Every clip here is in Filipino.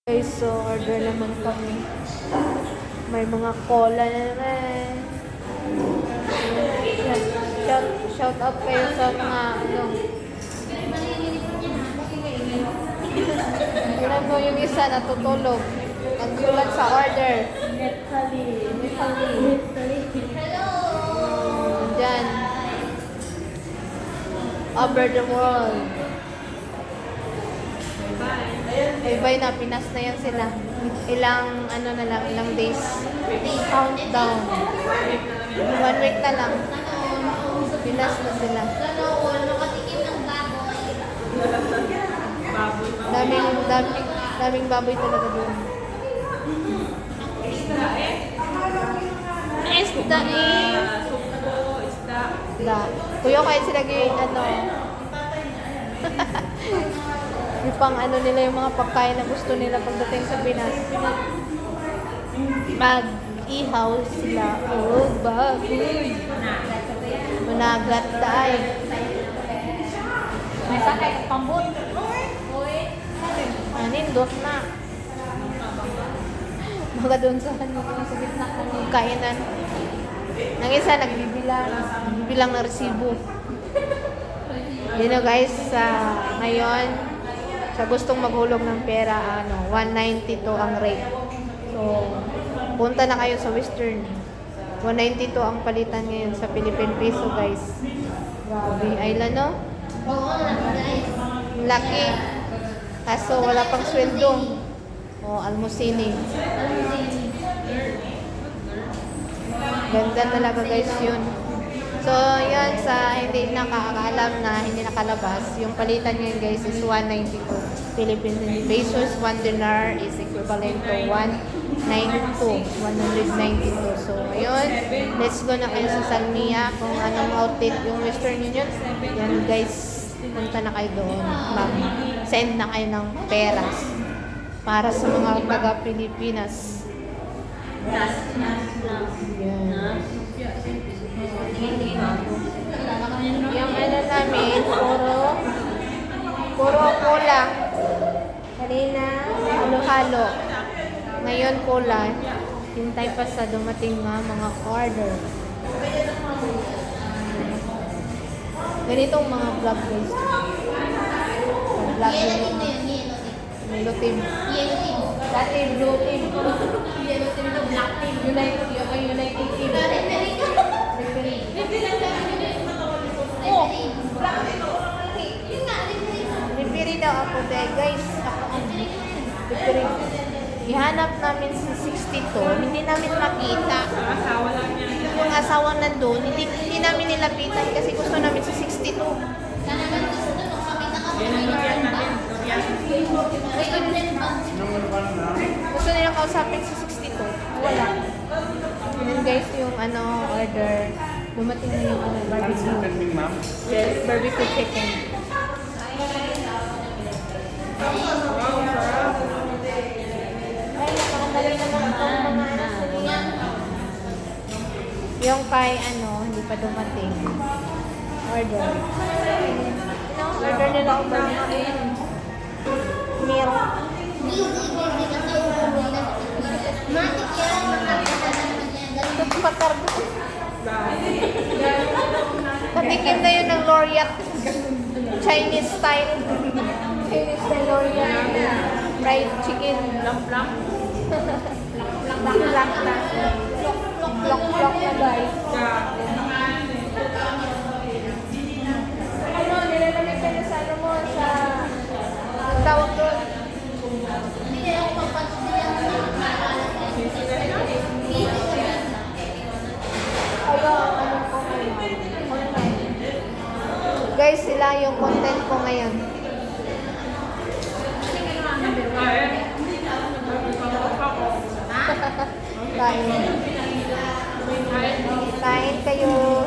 Guys, so order naman kami. May mga cola na naman. Shout out kayo sa mga Tignan mo yung isa natutulog. Nagsulat sa order. Hello! Diyan. Over the world. Bye-bye na, Pinas na yan sila. Ilang days. Countdown. 1 week na lang. Pinas na sila. Daming baboy talaga doon. Isda eh. Isda. Kuya, kahit sila yung pang nila yung mga pagkain na gusto nila pagdating sa Pinas. Mag-ihaw sila. Oh, baboy. Managat tayo. Masa kayak pambut. Nindot na. Mga doon sa gitna ng kainan. Nang isa, nagbibilang na resibo. Yun know, guys, ngayon, sa gustong maghulog ng pera, 192 ang rate. So, punta na kayo sa Western. 192 ang palitan ngayon sa Philippine Peso, guys. Grabe, island, no? Laki. Kaso, wala pang sweldo. Almusini. Ganda talaga, guys, yun. So, yan, sa hindi nakakaalam na hindi nakalabas, yung palitan ngayon, guys, is 192 Philippine pesos. 1 dinar is equivalent to 192. So, ayun, let's go na kayo sa Salmia kung anong outlet yung Western Union. Yan, guys, punta na kayo doon. Send na kayo ng peras para sa mga taga-Pilipinas. Yan. Yung namin, puro cola. Kanina, halo-halo. Ngayon, cola. Hintay pa sa dumating mga order. Ganitong mga vlog, guys. Vlog yun. Yellow team. Dati, blue team. Yellow team to black team. United team. Referee daw ako dahil, guys. Referee. Ihanap namin si 62. Hindi namin makita. Yung asawang nandun, hindi namin nilapitan kasi gusto namin si 62. Gusto nila kausapin si 62. Wala. And guys, yung order, dumating na yung barbecue. Yes, barbecue chicken. Ay, napakadali naman itong mga yung kay hindi pa dumating. Order. Order nila ako barbecue. Meal. Patargo. Patikim na yun ng Laureate. Chinese style. Chinese style Laureate. Fried chicken. Plak-plak. Plak-plak na. Plak-plak na, guys. Nilalamig ka na sa tawag doon. Hindi ako magpatuloy. Guys, sila yung content ko ngayon. Kain kayo.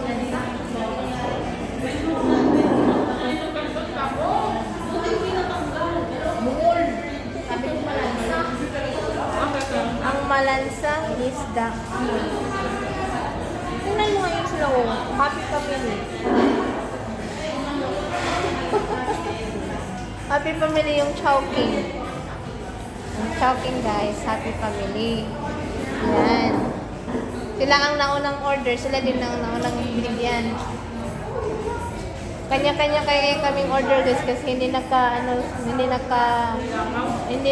Ang malansang isda. Tingnan mo ngayon sila, happy family. Happy family yung Chowking. Chowking guys, happy family. Yan. Sila ang naunang order, sila din ang naunang binigyan. Kanya-kanya kaya kaming order guys kasi hindi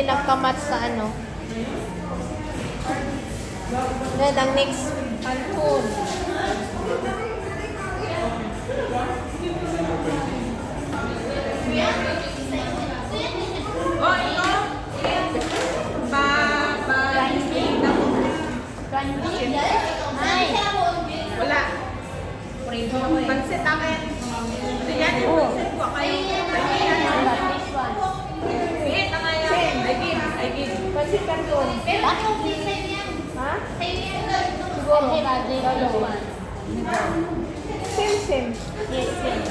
nagka-match sa ano. Then ang next canton. Wala. Pansit akin. Yan yung pansit ko. Kayo. Wait, ang ayaw. I give. Pansit canton. Ha? Same. Yes, yes.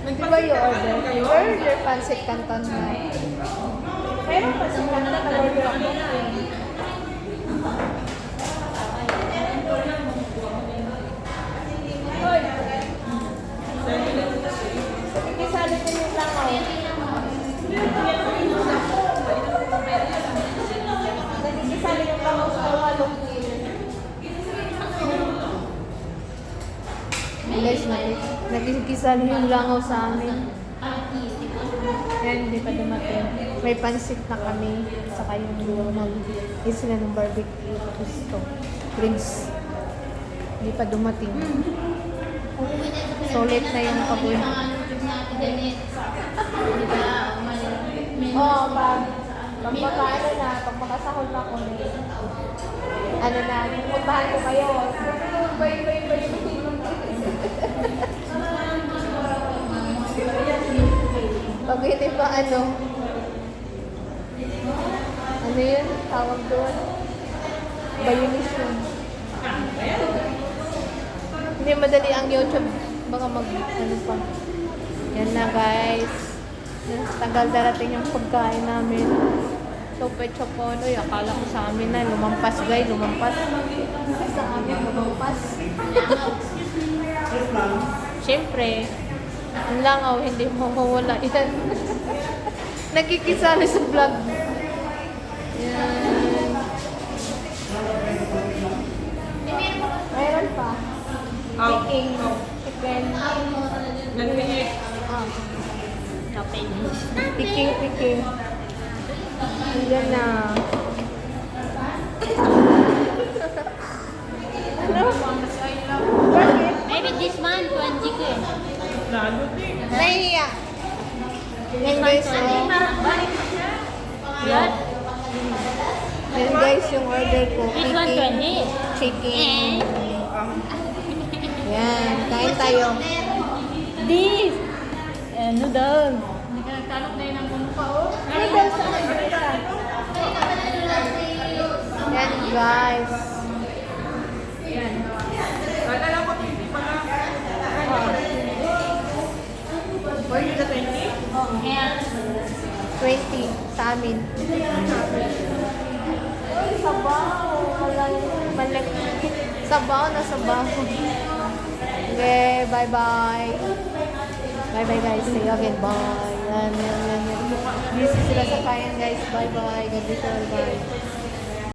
Di ba yung order? Order pansit canton na. Meron pansit canton na order ako. Sabi ko yung langaw. Nagkikisali yung langaw sa walong kilo. Guys, nagkikisali yung langaw sa amin. Yan, hindi pa dumating. May pansit na kami. Saka yung mag-isla ng barbecue. Gusto. Drinks. Hindi pa dumating. Solid na yung kaboy. Oo, pag makasahol na ako ano na, pupuntahan ko kayo. Bay. Pag hindi pa ano yun? Tawag doon? Bayonisyon. Hindi madali ang YouTube. Baka ano pa. Yan na guys. Tagal darating yung pagkain namin. Sope chopono. Akala ko sa amin na lumampas guys. Lumampas. Sa amin lumampas. Siyempre. Ang langaw. Hindi mo mawala yan. Nagkikisali sa vlog. Yan. Mayroon pa. Chicken. Nagpihit. Piking. Ayan na. Ano? Bakit? Maybe this man, 20 ko eh. Lalo din. Nahiya. Yan guys, oh. Yan. Yan guys, yung order ko. This one, 20. Chicken. Yan, kain tayo. This. Noodle. Nagkakalok na yun ang mukha, oh. Noodles sa nagbitan. Yan guys. Yan. Wala lang ko, hindi pa na. Were you the 20? Yeah. 20 sa amin. Uy, sabaw. Malaki. Sabaw na sabaw. Okay, bye-bye. Bye-bye guys. See you again. Bye. Yan. Busy sila sa kayan guys. Bye-bye. God bless you all. Bye.